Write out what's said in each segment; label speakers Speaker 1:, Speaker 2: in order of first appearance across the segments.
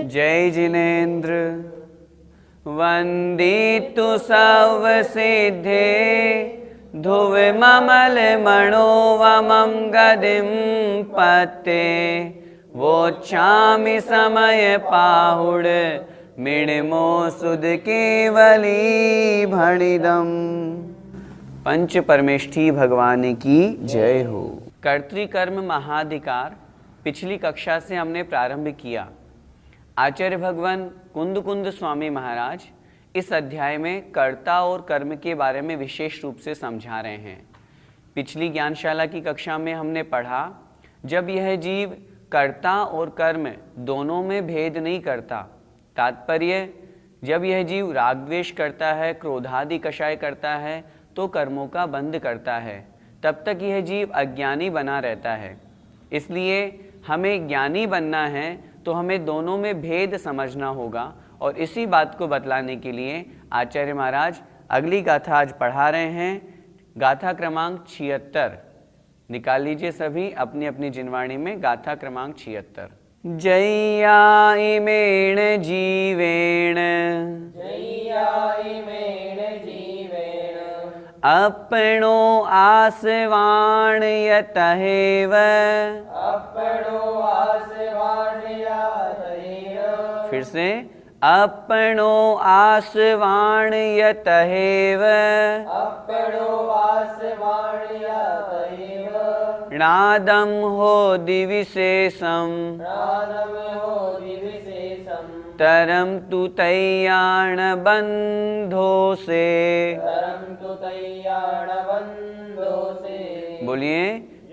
Speaker 1: जय जिनेन्द्र वंदितु सर्वसिद्धे ध्रुवममल मनोवमं गदिं पते वोच्छामि समय पाहुड मिणमो सुध केवली भणिदम। पंच परमेष्ठी भगवान की जय हो। कर्तृकर्म महाधिकार पिछली कक्षा से हमने प्रारंभ किया। आचार्य भगवान कुंद स्वामी महाराज इस अध्याय में कर्ता और कर्म के बारे में विशेष रूप से समझा रहे हैं। पिछली ज्ञानशाला की कक्षा में हमने पढ़ा, जब यह जीव कर्ता और कर्म दोनों में भेद नहीं करता, तात्पर्य जब यह जीव राग द्वेष करता है, क्रोधादि कषाय करता है, तो कर्मों का बंध करता है, तब तक यह जीव अज्ञानी बना रहता है। इसलिए हमें ज्ञानी बनना है तो हमें दोनों में भेद समझना होगा, और इसी बात को बतलाने के लिए आचार्य महाराज अगली गाथा आज पढ़ा रहे हैं। गाथा क्रमांक 76 निकाल लीजिए सभी अपनी अपनी जिनवाणी में। गाथा क्रमांक 76। जय्या इमेण जीवेण अपनो आसवाण यतहेव फिर से अपनो आसवाण यतहेव नादम हो दिविशेषम तरम तु तैयाण बंधो से। बोलिए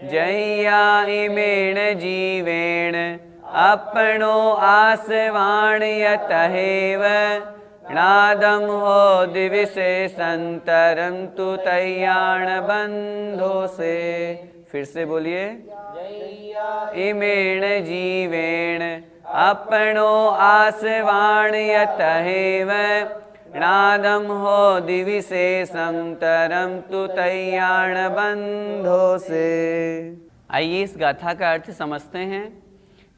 Speaker 1: जय्या इमेण जीवेण अपनो आसवाण यतहेव नादम हो दिविशेषंतरम तु तैयाण बंधो से। फिर से बोलिए इमेण जीवेण अपनो आसवाण यतहेव नादम हो दिविशेषं तरम तु तैयाण बंधो से। आइए इस गाथा का अर्थ समझते हैं।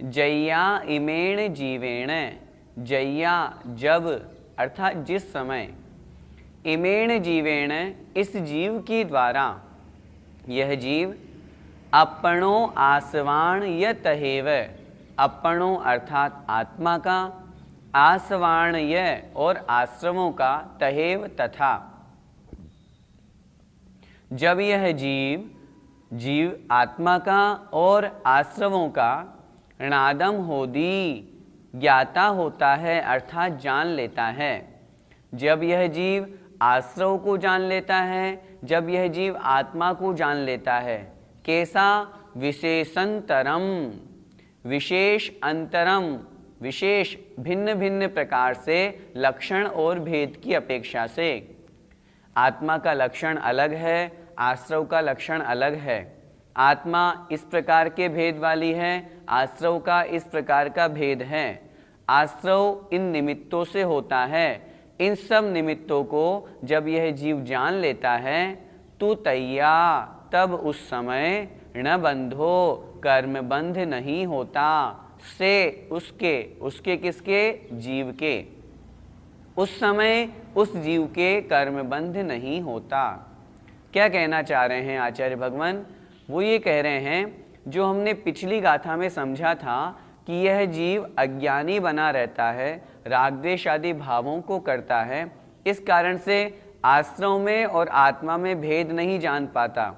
Speaker 1: जय्या इमेण जीवेण, जय्या जब अर्थात जिस समय, इमेण जीवेण इस जीव के द्वारा, यह जीव अपनो आसवाण यतहेव, अपनो अर्थात आत्मा का, आसवाण यह और आश्रमों का, तहेव तथा, जब यह जीव आत्मा का और आश्रमों का नादम होदी ज्ञाता होता है अर्थात जान लेता है। जब यह जीव आश्रव को जान लेता है, जब यह जीव आत्मा को जान लेता है, कैसा? विशेषंतरम, विशेष अंतरम, विशेष भिन्न भिन्न प्रकार से, लक्षण और भेद की अपेक्षा से। आत्मा का लक्षण अलग है, आश्रव का लक्षण अलग है। आत्मा इस प्रकार के भेद वाली है, आश्रव का इस प्रकार का भेद है। आश्रव इन निमित्तों से होता है। इन सब निमित्तों को जब यह जीव जान लेता है तो तैया, तब उस समय न बंधो, कर्म बंध नहीं होता, से उसके किसके? जीव के। उस समय उस जीव के कर्म बंध नहीं होता। क्या कहना चाह रहे हैं आचार्य भगवान? वो ये कह रहे हैं, जो हमने पिछली गाथा में समझा था कि यह जीव अज्ञानी बना रहता है, राग द्वेष आदि भावों को करता है, इस कारण से आश्रव में और आत्मा में भेद नहीं जान पाता।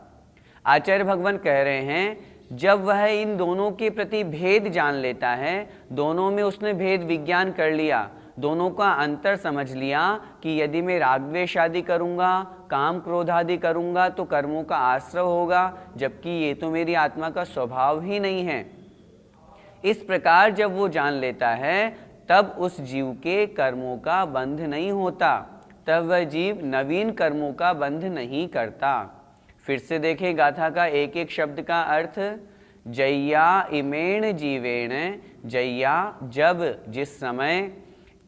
Speaker 1: आचार्य भगवान कह रहे हैं, जब वह इन दोनों के प्रति भेद जान लेता है, दोनों में उसने भेद विज्ञान कर लिया, दोनों का अंतर समझ लिया कि यदि मैं राग द्वेष आदि करूँगा काम क्रोध आदि करूँगा तो कर्मों का आश्रव होगा, जबकि ये तो मेरी आत्मा का स्वभाव ही नहीं है। इस प्रकार जब वो जान लेता है तब उस जीव के कर्मों का बंध नहीं होता, तब वह जीव नवीन कर्मों का बंध नहीं करता। फिर से देखें गाथा का एक एक शब्द का अर्थ। जय्या इमेण जीवेण, जय्या जब, जिस समय,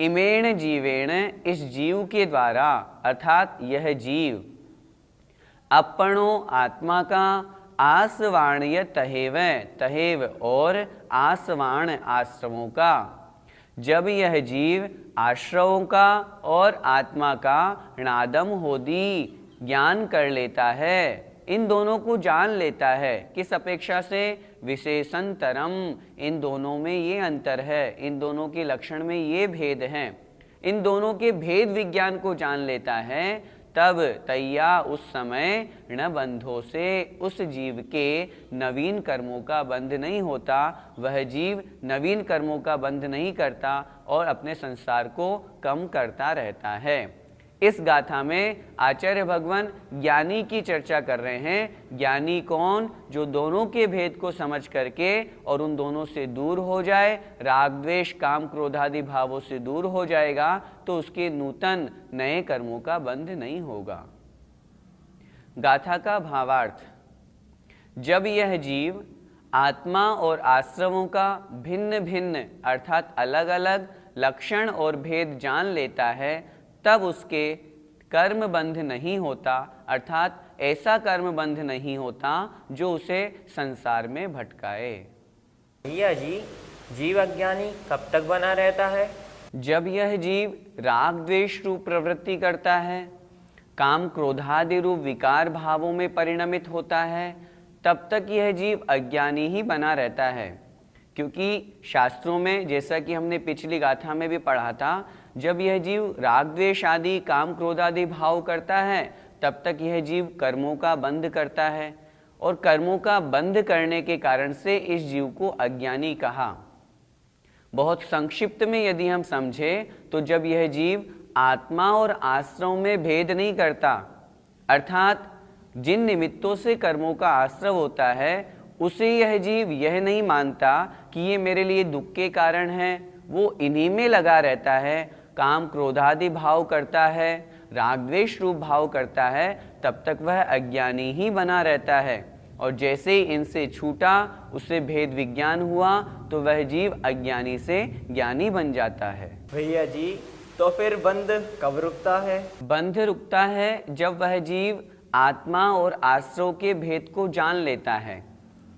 Speaker 1: इमेण जीवेण इस जीव के द्वारा, अर्थात यह जीव, अपनो आत्मा का, आसवाण्य तहेव, तहेव और आसवाण आश्रमों का, जब यह जीव आश्रवों का और आत्मा का णादम होदी ज्ञान कर लेता है, इन दोनों को जान लेता है। किस अपेक्षा से? विशेषंतरम, इन दोनों में ये अंतर है, इन दोनों के लक्षण में ये भेद हैं, इन दोनों के भेद विज्ञान को जान लेता है, तब तैया उस समय न बंधों से उस जीव के नवीन कर्मों का बंध नहीं होता, वह जीव नवीन कर्मों का बंध नहीं करता और अपने संसार को कम करता रहता है। इस गाथा में आचार्य भगवान ज्ञानी की चर्चा कर रहे हैं। ज्ञानी कौन? जो दोनों के भेद को समझ करके और उन दोनों से दूर हो जाए, राग द्वेष काम क्रोधादि भावों से दूर हो जाएगा, तो उसके नूतन नए कर्मों का बंध नहीं होगा। गाथा का भावार्थ। जब यह जीव आत्मा और आश्रमों का भिन्न भिन्न अर्थात अलग अलग लक्षण और भेद जान लेता है, तब उसके कर्म बंध नहीं होता, अर्थात ऐसा कर्म बंध नहीं होता जो उसे संसार में भटकाए।
Speaker 2: भैया जी, जीव अज्ञानी कब तक बना रहता है?
Speaker 1: जब यह जीव राग द्वेष रूप प्रवृत्ति करता है, काम क्रोधादि रूप विकार भावों में परिणमित होता है, तब तक यह जीव अज्ञानी ही बना रहता है। क्योंकि शास्त्रों में, जैसा कि हमने पिछली गाथा में भी पढ़ा था, जब यह जीव राग द्वेष आदि काम क्रोध आदि भाव करता है, तब तक यह जीव कर्मों का बंध करता है, और कर्मों का बंध करने के कारण से इस जीव को अज्ञानी कहा। बहुत संक्षिप्त में यदि हम समझें तो जब यह जीव आत्मा और आश्रव में भेद नहीं करता, अर्थात जिन निमित्तों से कर्मों का आश्रव होता है उसे यह जीव यह नहीं मानता कि ये मेरे लिए दुख के कारण है, वो इन्हीं में लगा रहता है, काम क्रोधादि भाव करता है, राग द्वेष रूप भाव करता है, तब तक वह अज्ञानी ही बना रहता है। और जैसे ही इनसे छूटा, उससे भेद विज्ञान हुआ, तो वह जीव अज्ञानी से ज्ञानी बन जाता है।
Speaker 2: भैया जी, तो फिर बंध कब रुकता है?
Speaker 1: बंध रुकता है जब वह जीव आत्मा और आश्रव के भेद को जान लेता है,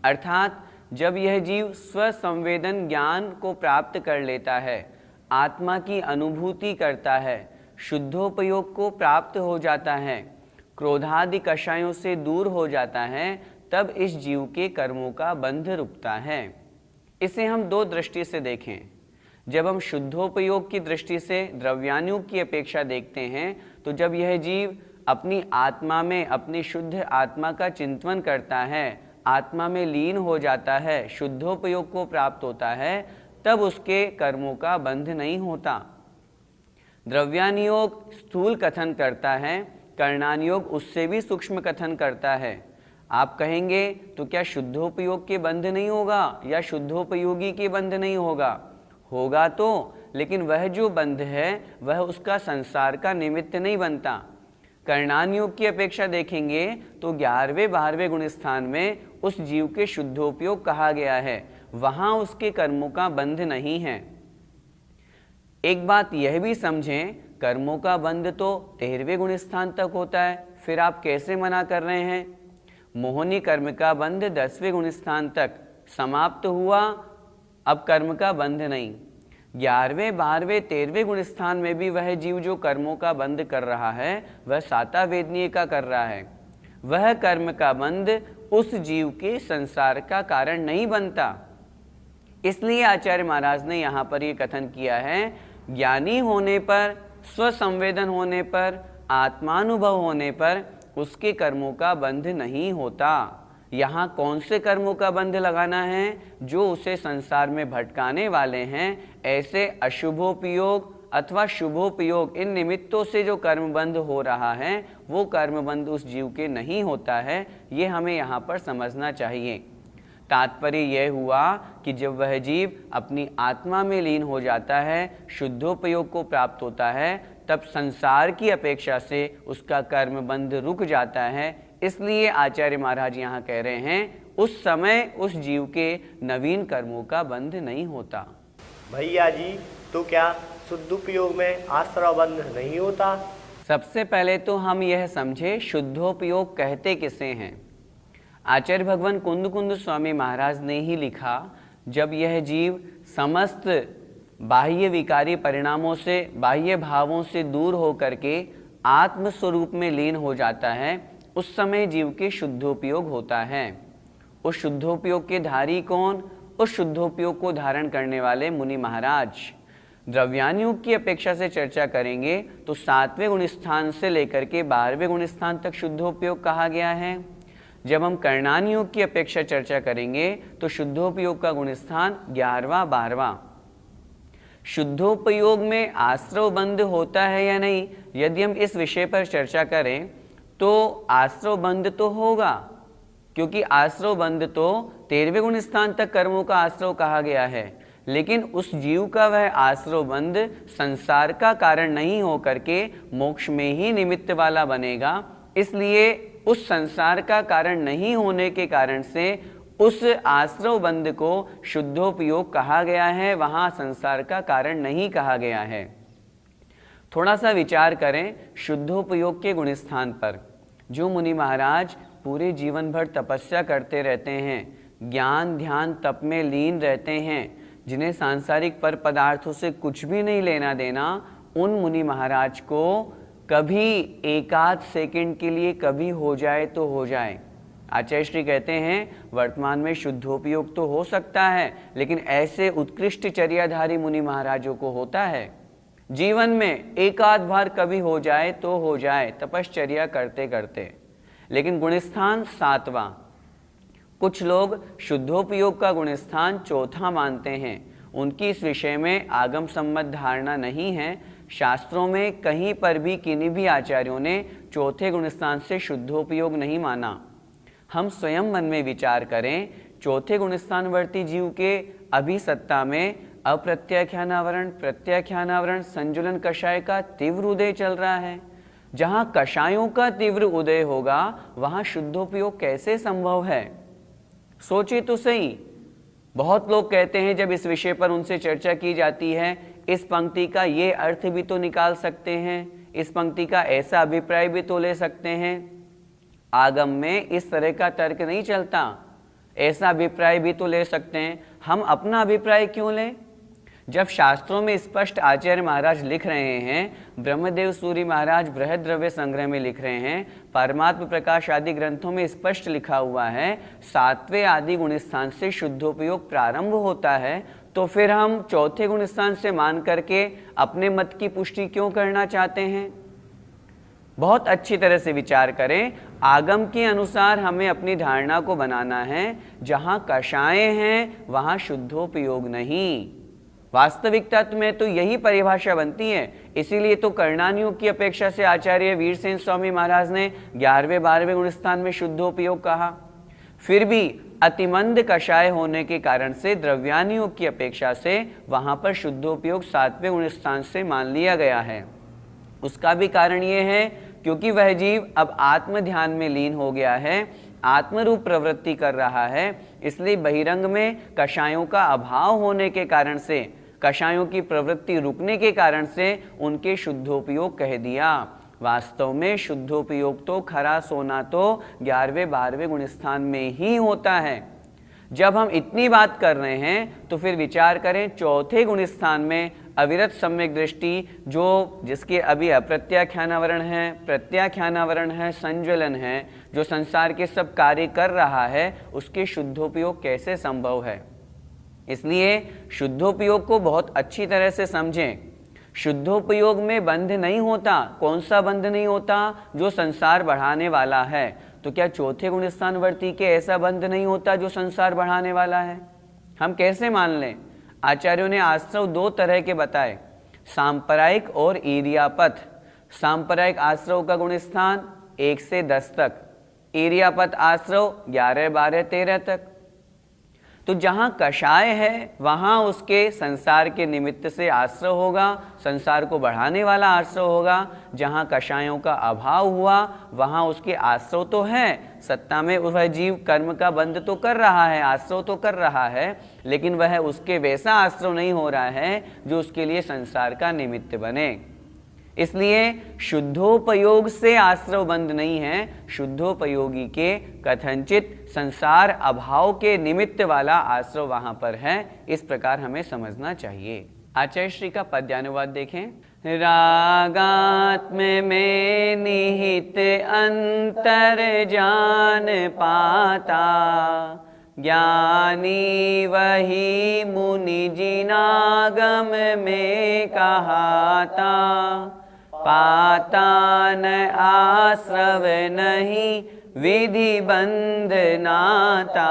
Speaker 1: अर्थात जब यह जीव स्वसंवेदन ज्ञान को प्राप्त कर लेता है, आत्मा की अनुभूति करता है, शुद्धोपयोग को प्राप्त हो जाता है, क्रोधादि कषायों से दूर हो जाता है, तब इस जीव के कर्मों का बंध रुकता है। इसे हम दो दृष्टि से देखें। जब हम शुद्धोपयोग की दृष्टि से द्रव्यानुग की अपेक्षा देखते हैं, तो जब यह जीव अपनी आत्मा में, अपनी शुद्ध आत्मा का चिंतन करता है, आत्मा में लीन हो जाता है, शुद्धोपयोग को प्राप्त होता है, तब उसके कर्मों का बंध नहीं होता। द्रव्यानुयोग स्थूल कथन करता है, कर्णानुयोग उससे भी सूक्ष्म कथन करता है। आप कहेंगे तो क्या शुद्धोपयोग के बंध नहीं होगा या शुद्धोपयोगी के बंध नहीं होगा? होगा तो, लेकिन वह जो बंध है वह उसका संसार का निमित्त नहीं बनता। कर्णानुयोग की अपेक्षा देखेंगे तो 11वें 12वें गुण स्थान में उस जीव के शुद्धोपयोग कहा गया है, वहां उसके कर्मों का बंध नहीं है। एक बात यह भी समझें, कर्मों का बंध तो 13वें गुण स्थान तक होता है, फिर आप कैसे मना कर रहे हैं? मोहनी कर्म का बंध 10वें गुण स्थान तक समाप्त हुआ, अब कर्म का बंध नहीं। 11वें 12वें 13वें गुण स्थान में भी वह जीव जो कर्मों का बंध कर रहा है, वह साता वेदनीय का कर रहा है। वह कर्म का बंध उस जीव के संसार का कारण नहीं बनता। इसलिए आचार्य महाराज ने यहाँ पर यह कथन किया है, ज्ञानी होने पर, स्वसंवेदन होने पर, आत्मानुभव होने पर उसके कर्मों का बंध नहीं होता। यहाँ कौन से कर्मों का बंध लगाना है? जो उसे संसार में भटकाने वाले हैं, ऐसे अशुभोपयोग, अथवा शुभोपयोग, इन निमित्तों से जो कर्मबंध हो रहा है वो कर्मबंध उस जीव के नहीं होता है। ये हमें यहाँ पर समझना चाहिए। तात्पर्य यह हुआ कि जब वह जीव अपनी आत्मा में लीन हो जाता है, शुद्धोपयोग को प्राप्त होता है, तब संसार की अपेक्षा से उसका कर्मबंध रुक जाता है। इसलिए आचार्य महाराज यहाँ कह रहे हैं उस समय उस जीव के नवीन कर्मों का बंध नहीं होता।
Speaker 3: भैया जी, तो क्या शुद्धोपयोग में आश्रव बंध नहीं होता?
Speaker 1: सबसे पहले तो हम यह समझे शुद्धोपयोग कहते किसे हैं। आचार्य भगवान कुंद कुंद स्वामी महाराज ने ही लिखा, जब यह जीव समस्त बाह्य विकारी परिणामों से, बाह्य भावों से दूर हो करके आत्म स्वरूप में लीन हो जाता है, उस समय जीव के शुद्धोपयोग होता है। उस शुद्धोपयोग के धारी कौन? उस शुद्धोपयोग को धारण करने वाले मुनि महाराज। द्रव्यानुयोग की अपेक्षा से चर्चा करेंगे तो 7वें गुण स्थान से लेकर के 12वें गुण स्थान तक शुद्धोपयोग कहा गया है। जब हम कर्णानुयोग की अपेक्षा चर्चा करेंगे तो शुद्धोपयोग का गुण स्थान 11वां 12वां। शुद्धोपयोग में आश्रव बंध होता है या नहीं, यदि हम इस विषय पर चर्चा करें तो आश्रव बंध तो होगा, क्योंकि आश्रव बंध तो 13वें गुण स्थान तक कर्मों का आश्रव कहा गया है। लेकिन उस जीव का वह आश्रव बंध संसार का कारण नहीं हो करके मोक्ष में ही निमित्त वाला बनेगा। इसलिए उस संसार का कारण नहीं होने के कारण से उस आश्रव बंध को शुद्धोपयोग कहा गया है, वहां संसार का कारण नहीं कहा गया है। थोड़ा सा विचार करें शुद्धोपयोग के गुण स्थान पर। जो मुनि महाराज पूरे जीवन भर तपस्या करते रहते हैं, ज्ञान ध्यान तप में लीन रहते हैं, जिन्हें सांसारिक पर पदार्थों से कुछ भी नहीं लेना देना, उन मुनि महाराज को कभी एकाध सेकंड के लिए कभी हो जाए तो हो जाए। आचार्य श्री कहते हैं वर्तमान में शुद्धोपयोग तो हो सकता है, लेकिन ऐसे उत्कृष्ट चर्याधारी मुनि महाराजों को होता है। जीवन में एकाध बार कभी हो जाए तो हो जाए तपश्चर्या करते करते। लेकिन गुणस्थान 7वां। कुछ लोग शुद्धोपयोग का गुणस्थान 4था मानते हैं। उनकी इस विषय में आगम सम्मत धारणा नहीं है। शास्त्रों में कहीं पर भी किन्हीं भी आचार्यों ने चौथे गुणस्थान से शुद्धोपयोग नहीं माना। हम स्वयं मन में विचार करें, चौथे गुणस्थानवर्ती जीव के अभिसत्ता में अप्रत्याख्यानावरण, प्रत्याख्यानावरण, संजुलन कषाय का तीव्र उदय चल रहा है। जहाँ कषायों का तीव्र उदय होगा वहाँ शुद्धोपयोग कैसे संभव है? सोचिए तो सही। बहुत लोग कहते हैं जब इस विषय पर उनसे चर्चा की जाती है, इस पंक्ति का ये अर्थ भी तो निकाल सकते हैं, इस पंक्ति का ऐसा अभिप्राय भी तो ले सकते हैं। आगम में इस तरह का तर्क नहीं चलता, ऐसा अभिप्राय भी तो ले सकते हैं। हम अपना अभिप्राय क्यों लें? जब शास्त्रों में स्पष्ट आचार्य महाराज लिख रहे हैं, ब्रह्मदेव सूरी महाराज बृहद द्रव्य संग्रह में लिख रहे हैं, परमात्म प्रकाश आदि ग्रंथों में स्पष्ट लिखा हुआ है 7वें आदि गुण स्थान से शुद्धोपयोग प्रारंभ होता है, तो फिर हम चौथे गुण स्थान से मान करके अपने मत की पुष्टि क्यों करना चाहते हैं? बहुत अच्छी तरह से विचार करें। आगम के अनुसार हमें अपनी धारणा को बनाना है। जहां कषाय हैं वहां शुद्धोपयोग नहीं। वास्तविक तत्व में तो यही परिभाषा बनती है। इसीलिए तो कर्णानुयोग की अपेक्षा से आचार्य वीरसेन स्वामी महाराज ने 11वें 12वें गुण स्थान में शुद्धोपयोग कहा। फिर भी अतिमंद कषाय होने के कारण से द्रव्यानुयोग की अपेक्षा से वहां पर शुद्धोपयोग 7वें गुण स्थान से मान लिया गया है। उसका भी कारण ये है क्योंकि वह जीव अब आत्म ध्यान में लीन हो गया है, आत्मरूप प्रवृत्ति कर रहा है। इसलिए बहिरंग में कषायों का अभाव होने के कारण से, कषायों की प्रवृत्ति रुकने के कारण से उनके शुद्धोपयोग कह दिया। वास्तव में शुद्धोपयोग तो खरा सोना तो 11वें 12वें गुण स्थान में ही होता है। जब हम इतनी बात कर रहे हैं तो फिर विचार करें चौथे गुण स्थान में अविरत सम्यक दृष्टि, जो जिसके अभी अप्रत्याख्यानावरण है, प्रत्याख्यानावरण है, संज्वलन है, जो संसार के सब कार्य कर रहा है, उसके शुद्धोपयोग कैसे संभव है? इसलिए शुद्धोपयोग को बहुत अच्छी तरह से समझें। शुद्धोपयोग में बंध नहीं होता। कौन सा बंध नहीं होता? जो संसार बढ़ाने वाला है। तो क्या चौथे गुण स्थानवर्ती के ऐसा बंध नहीं होता जो संसार बढ़ाने वाला है? हम कैसे मान लें? आचार्यों ने आश्रव 2 तरह के बताए। सांप्रदायिक और ईर्यापथ। सांप्रदायिक आश्रव का गुण स्थान 1 से 10 तक, ईर्यापथ आश्रव 11, 12, 13 तक। तो जहाँ कषाय है वहाँ उसके संसार के निमित्त से आश्रव होगा, संसार को बढ़ाने वाला आश्रव होगा। जहाँ कषायों का अभाव हुआ वहाँ उसके आश्रव तो है, सत्ता में वह जीव कर्म का बंध तो कर रहा है, आश्रव तो कर रहा है, लेकिन वह उसके वैसा आश्रव नहीं हो रहा है जो उसके लिए संसार का निमित्त बने। इसलिए शुद्धोपयोग से आश्रव बंध नहीं है, शुद्धोपयोगी के कथनचित संसार अभाव के निमित्त वाला आश्रव वहां पर है। इस प्रकार हमें समझना चाहिए। आचार्य श्री का पद्यानुवाद देखें। रागात्म में निहित अंतर जान पाता, ज्ञानी वही मुनि जिनागम में कहाता। पाता न आश्रव नहीं विधि बंध नाता,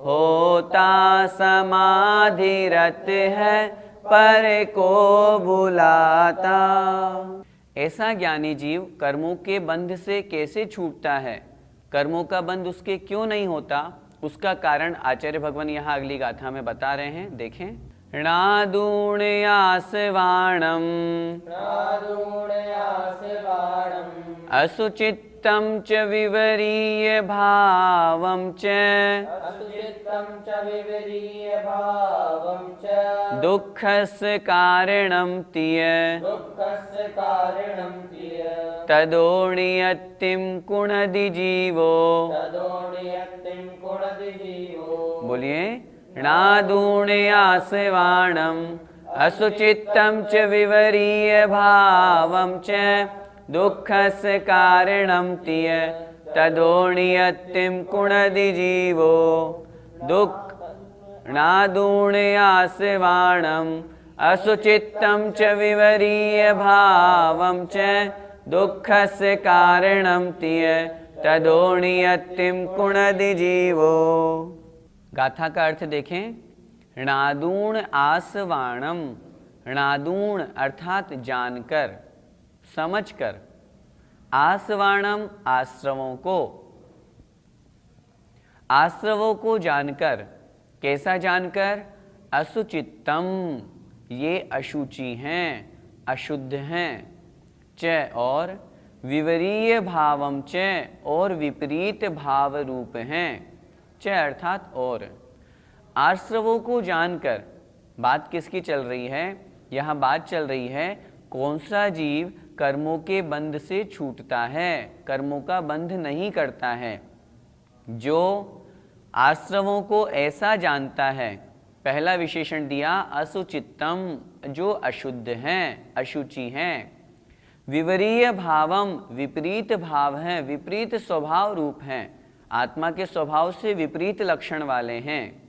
Speaker 1: होता समाधि रत है पर को बुलाता। ऐसा ज्ञानी जीव कर्मों के बंध से कैसे छूटता है, कर्मों का बंध उसके क्यों नहीं होता, उसका कारण आचार्य भगवान यहाँ अगली गाथा में बता रहे हैं। देखें। णादूणयासवाणम् असुचित्तं च विवरीय भावं च, दुःखस्य कारणं तिय तदोनियत्तिं कुणदि जीवो। बोलिए। णादूणयासवाणम् असुचित्तं च विवरीय भावं च, दुःखस्य कारणं तिय तदोनियत्तिं कुणदि जीवो। णादूणयासवाणम् असुचित्तं च विवरीय भावं च, दुःखस्य कारणं तिय तदोनियत्तिं कुणदि जीवो। गाथा का अर्थ देखें। णादूण आसवाणम, णादूण अर्थात जानकर, समझकर, आसवाणम आश्रवों को, आश्रवों को जानकर। कैसा जानकर? असुचित्तम, ये अशुचि हैं, अशुद्ध हैं, च और विवरीय भावम च और विपरीत भाव रूप हैं, च अर्थात और। आश्रवों को जानकर बात किसकी चल रही है? यहाँ बात चल रही है कौन सा जीव कर्मों के बंध से छूटता है, कर्मों का बंध नहीं करता है। जो आश्रवों को ऐसा जानता है, पहला विशेषण दिया असुचित्तम, जो अशुद्ध हैं, अशुचि हैं। विवरीय भावम, विपरीत भाव हैं, विपरीत स्वभाव रूप हैं, आत्मा के स्वभाव से विपरीत लक्षण वाले हैं।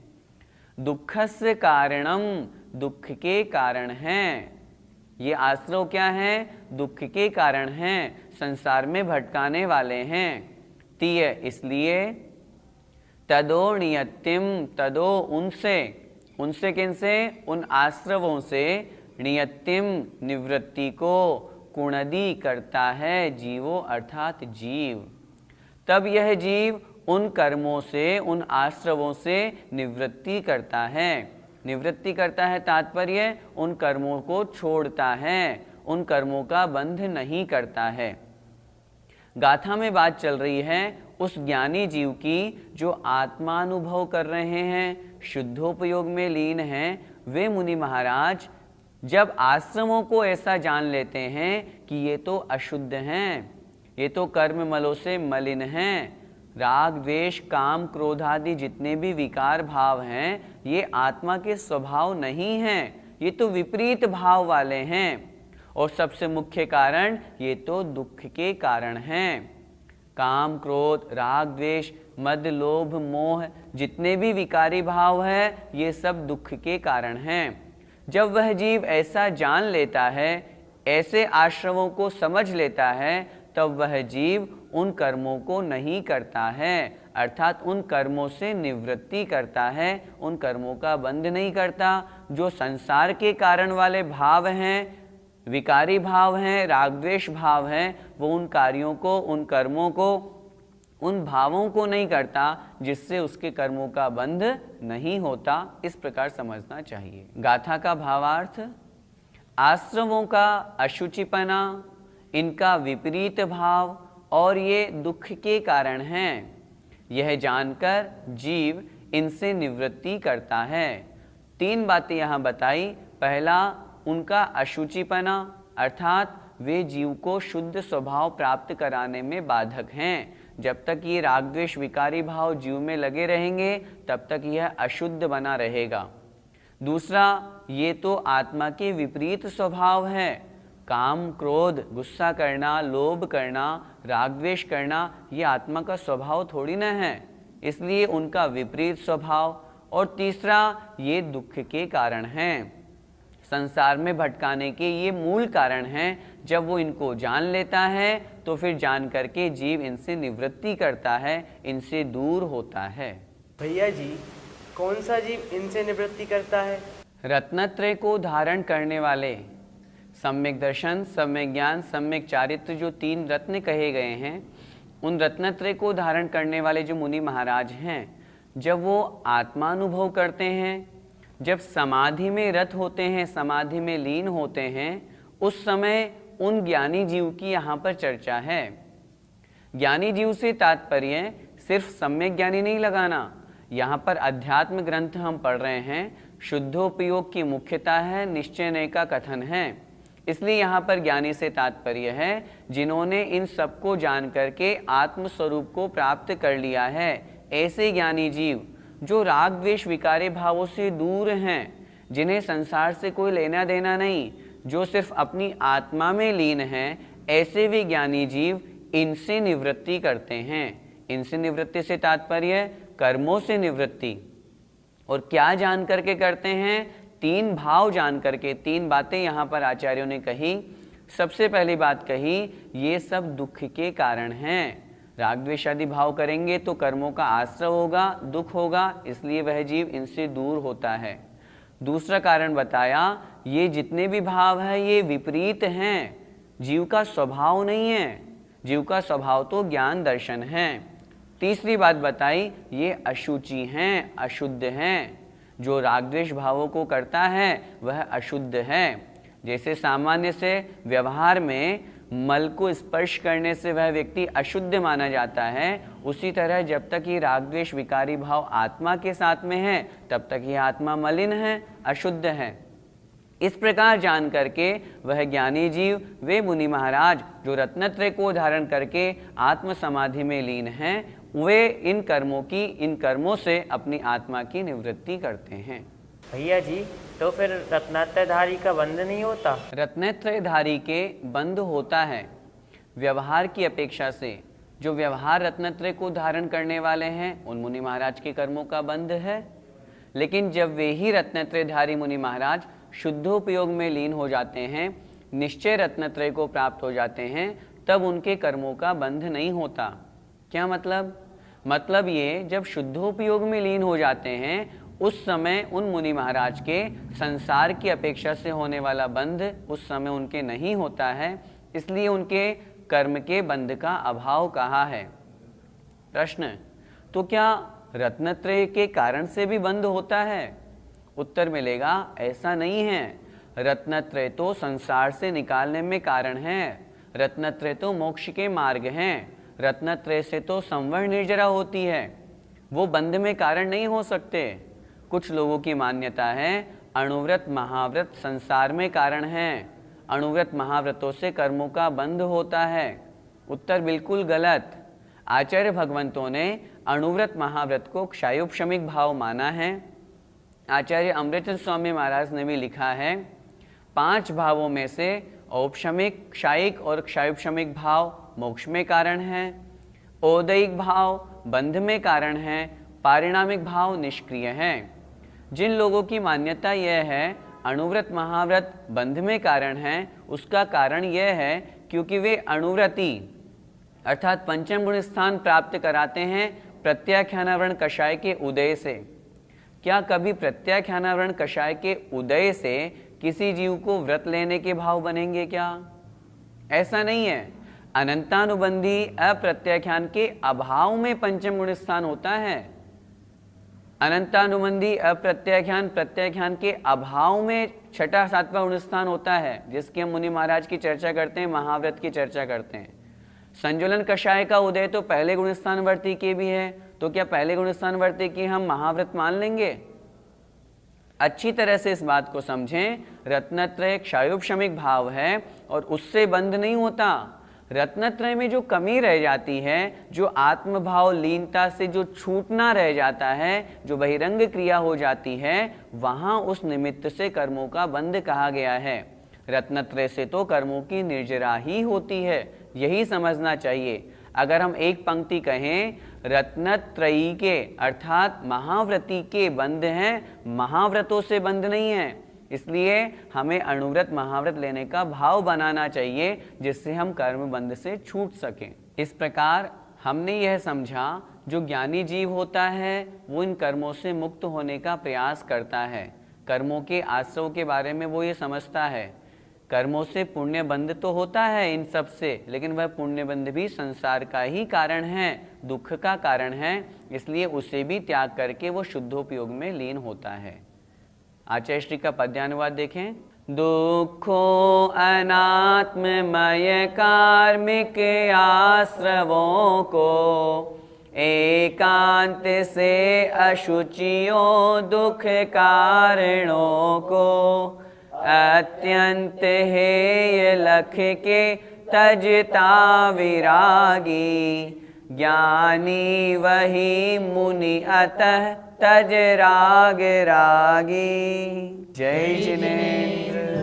Speaker 1: दुःखस्य कारणम, दुख के कारण हैं। ये आश्रव क्या है? दुख के कारण हैं, संसार में भटकाने वाले हैं। तीय इसलिए, तदो नियत्तिम, तदो उनसे, उनसे किनसे? उन आश्रवों से, नियत्तिम निवृत्ति को, कुणदी करता है जीवो अर्थात जीव। तब यह जीव उन कर्मों से, उन आश्रवों से निवृत्ति करता है। निवृत्ति करता है तात्पर्य उन कर्मों को छोड़ता है, उन कर्मों का बंध नहीं करता है। गाथा में बात चल रही है उस ज्ञानी जीव की जो आत्मानुभव कर रहे हैं, शुद्धोपयोग में लीन हैं। वे मुनि महाराज जब आश्रमों को ऐसा जान लेते हैं कि ये तो अशुद्ध हैं, ये तो कर्म मलों से मलिन हैं, राग द्वेष काम क्रोध आदि जितने भी विकार भाव हैं ये आत्मा के स्वभाव नहीं हैं, ये तो विपरीत भाव वाले हैं। और सबसे मुख्य कारण ये तो दुख के कारण हैं। काम क्रोध राग द्वेष मद लोभ मोह जितने भी विकारी भाव हैं ये सब दुख के कारण हैं। जब वह जीव ऐसा जान लेता है, ऐसे आश्रमों को समझ लेता है, तब वह जीव उन कर्मों को नहीं करता है, अर्थात उन कर्मों से निवृत्ति करता है, उन कर्मों का बंध नहीं करता। जो संसार के कारण वाले भाव हैं, विकारी भाव हैं, राग द्वेष भाव हैं, वो उन कार्यों को, उन कर्मों को, उन भावों को नहीं करता जिससे उसके कर्मों का बंध नहीं होता। इस प्रकार समझना चाहिए। गाथा का भावार्थ, आश्रमों का अशुचिपना, इनका विपरीत भाव और ये दुख के कारण हैं, यह जानकर जीव इनसे निवृत्ति करता है। 3 बातें यहाँ बताई। पहला, उनका अशुचिपना, अर्थात वे जीव को शुद्ध स्वभाव प्राप्त कराने में बाधक हैं। जब तक ये राग द्वेष विकारी भाव जीव में लगे रहेंगे तब तक यह अशुद्ध बना रहेगा। दूसरा, ये तो आत्मा के विपरीत स्वभाव है। काम, क्रोध, गुस्सा करना, लोभ करना, राग द्वेष करना, ये आत्मा का स्वभाव थोड़ी ना है, इसलिए उनका विपरीत स्वभाव। और तीसरा, ये दुख के कारण हैं, संसार में भटकाने के ये मूल कारण हैं। जब वो इनको जान लेता है तो फिर जान करके जीव इनसे निवृत्ति करता है, इनसे दूर होता है।
Speaker 3: भैया जी, कौन सा जीव इनसे निवृत्ति करता है?
Speaker 1: रत्नत्रय को धारण करने वाले, सम्यक दर्शन, सम्यक ज्ञान, सम्यक चारित्र, जो 3 रत्न कहे गए हैं, उन रत्नत्रय को धारण करने वाले जो मुनि महाराज हैं, जब वो आत्मानुभव करते हैं, जब समाधि में रत होते हैं, समाधि में लीन होते हैं, उस समय उन ज्ञानी जीव की यहाँ पर चर्चा है। ज्ञानी जीव से तात्पर्य सिर्फ सम्यक ज्ञानी नहीं लगाना। यहाँ पर अध्यात्म ग्रंथ हम पढ़ रहे हैं, शुद्धोपयोग की मुख्यता है, निश्चय नय का कथन है, इसलिए यहाँ पर ज्ञानी से तात्पर्य है जिन्होंने इन सबको जान करके आत्म स्वरूप को प्राप्त कर लिया है। ऐसे ज्ञानी जीव जो राग द्वेष विकारी भावों से दूर हैं, जिन्हें संसार से कोई लेना देना नहीं, जो सिर्फ अपनी आत्मा में लीन हैं, ऐसे भी ज्ञानी जीव इनसे निवृत्ति करते हैं। इनसे निवृत्ति से तात्पर्य कर्मों से निवृत्ति। और क्या जान करके करते हैं? 3 भाव जान करके। 3 बातें यहाँ पर आचार्यों ने कही। सबसे पहली बात कही, ये सब दुख के कारण हैं। राग द्वेष आदि भाव करेंगे तो कर्मों का आश्रय होगा, दुख होगा, इसलिए वह जीव इनसे दूर होता है। दूसरा कारण बताया, ये जितने भी भाव हैं ये विपरीत हैं, जीव का स्वभाव नहीं है, जीव का स्वभाव तो ज्ञान दर्शन है। तीसरी बात बताई, ये अशुचि हैं, अशुद्ध हैं। जो राग द्वेष भावों को करता है वह अशुद्ध है। जैसे सामान्य से व्यवहार में मल को स्पर्श करने से वह व्यक्ति अशुद्ध माना जाता है, उसी तरह जब तक ये राग द्वेष विकारी भाव आत्मा के साथ में है तब तक ये आत्मा मलिन है, अशुद्ध है। इस प्रकार जान करके वह ज्ञानी जीव, वे मुनि महाराज जो रत्नत्रय को धारण करके आत्म समाधि में लीन हैं, वे इन कर्मों से अपनी आत्मा की निवृत्ति करते हैं।
Speaker 2: भैया जी, तो फिर रत्नात्रयधारी का बंध नहीं होता?
Speaker 1: रत्नत्रयधारी के बंध होता है व्यवहार की अपेक्षा से। जो व्यवहार रत्नत्रय को धारण करने वाले हैं उन मुनि महाराज के कर्मों का बंध है। लेकिन जब वे ही रत्नत्रयधारी मुनि महाराज शुद्धोपयोग में लीन हो जाते हैं, निश्चय रत्नत्रय को प्राप्त हो जाते हैं, तब उनके कर्मों का बंध नहीं होता। क्या मतलब? मतलब ये, जब शुद्धोपयोग में लीन हो जाते हैं उस समय उन मुनि महाराज के संसार की अपेक्षा से होने वाला बंध उस समय उनके नहीं होता है, इसलिए उनके कर्म के बंध का अभाव कहा है। प्रश्न, तो क्या रत्नत्रय के कारण से भी बंध होता है? उत्तर मिलेगा, ऐसा नहीं है। रत्नत्रय तो संसार से निकालने में कारण है, रत्नत्रय तो मोक्ष के मार्ग हैं, रत्नत्रय से तो संवर निर्जरा होती है, वो बंध में कारण नहीं हो सकते। कुछ लोगों की मान्यता है अणुव्रत महाव्रत संसार में कारण हैं, अणुव्रत महाव्रतों से कर्मों का बंध होता है। उत्तर बिल्कुल गलत। आचार्य भगवंतों ने अणुव्रत महाव्रत को क्षायोपशमिक भाव माना है। आचार्य अमृतचंद स्वामी महाराज ने भी लिखा है, 5 भावों में से औपशमिक, क्षायिक और क्षायोपशमिक भाव मोक्ष में कारण है, औदैयिक भाव बंध में कारण है, पारिणामिक भाव निष्क्रिय हैं। जिन लोगों की मान्यता यह है अणुव्रत महाव्रत बंध में कारण है, उसका कारण यह है क्योंकि वे अणुव्रती अर्थात पंचम गुण स्थान प्राप्त कराते हैं, प्रत्याख्यानावरण कषाय के उदय से। क्या कभी प्रत्याख्यानावरण कषाय के उदय से किसी जीव को व्रत लेने के भाव बनेंगे क्या? ऐसा नहीं है। अनंतानुबंधी अप्रत्याख्यान के अभाव में पंचम गुण स्थान होता है। अनंतानुबंधी अप्रत्याख्यान प्रत्याख्यान के अभाव में छठा सातवां गुण स्थान होता है, जिसकी हम मुनि महाराज की चर्चा करते हैं, महाव्रत की चर्चा करते हैं। संजुलन कषाय का उदय तो पहले गुण स्थान वर्ती के भी है, तो क्या पहले गुण स्थान वर्ती की हम महाव्रत मान लेंगे? अच्छी तरह से इस बात को समझें। रत्नत्रय क्षायोपशमिक भाव है और उससे बंध नहीं होता। रत्नत्रय में जो कमी रह जाती है, जो आत्मभाव लीनता से जो छूटना रह जाता है, जो बहिरंग क्रिया हो जाती है, वहां उस निमित्त से कर्मों का बंध कहा गया है। रत्नत्रय से तो कर्मों की निर्जरा ही होती है, यही समझना चाहिए। अगर हम एक पंक्ति कहें, रत्नत्रयी के अर्थात महाव्रती के बंध हैं, महाव्रतों से बंध नहीं है। इसलिए हमें अणुव्रत महाव्रत लेने का भाव बनाना चाहिए, जिससे हम कर्म बंध से छूट सकें। इस प्रकार हमने यह समझा, जो ज्ञानी जीव होता है वो इन कर्मों से मुक्त होने का प्रयास करता है। कर्मों के आश्रव के बारे में वो ये समझता है। कर्मों से पुण्य बंध तो होता है इन सब से, लेकिन वह पुण्य बंध भी संसार का ही कारण है, दुख का कारण है। इसलिए उसे भी त्याग करके वो शुद्धोपयोग में लीन होता है। आचार्य श्री का पद्यानुवाद देखें। दुखो अनात्ममय कार्मिक आश्रवों को, एकांत से अशुचियों दुख कारणों को, अत्यंत हेय लख के तजता विरागी, ज्ञानी वही मुनि अतः तज राग रागी। जय जिनेन्द्र।